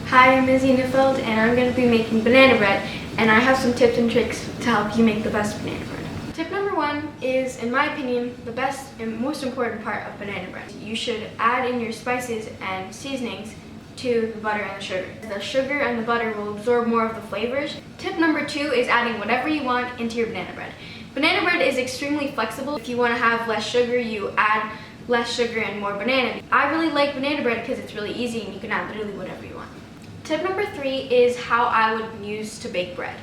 Hi, I'm Issi Neufeld and I'm going to be making banana bread, and I have some tips and tricks to help you make the best banana bread. Tip number one is, in my opinion, the best and most important part of banana bread. You should add in your spices and seasonings to the butter and the sugar. The sugar and the butter will absorb more of the flavors. Tip number two is adding whatever you want into your banana bread. Banana bread is extremely flexible. If you want to have less sugar, you add less sugar and more banana. I really like banana bread because it's really easy and you can add literally whatever you want. Tip number three is how I would use to bake bread.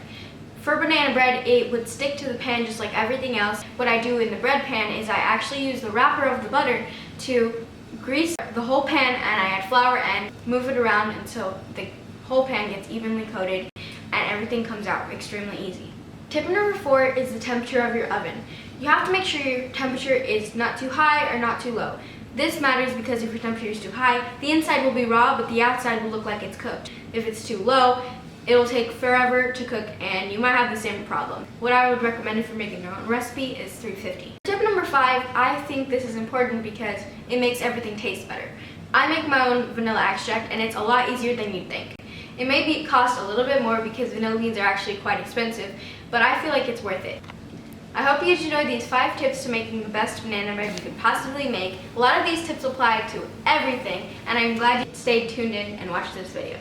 For banana bread, it would stick to the pan just like everything else. What I do in the bread pan is I actually use the wrapper of the butter to grease the whole pan, and I add flour and move it around until the whole pan gets evenly coated and everything comes out extremely easy. Tip number four is the temperature of your oven. You have to make sure your temperature is not too high or not too low. This matters because if your temperature is too high, the inside will be raw, but the outside will look like it's cooked. If it's too low, it'll take forever to cook and you might have the same problem. What I would recommend if you're making your own recipe is 350. Tip number five, I think this is important because it makes everything taste better. I make my own vanilla extract and it's a lot easier than you'd think. It may cost a little bit more because vanilla beans are actually quite expensive, but I feel like it's worth it. I hope you enjoyed these 5 tips to making the best banana bread you could possibly make. A lot of these tips apply to everything, and I'm glad you stayed tuned in and watched this video.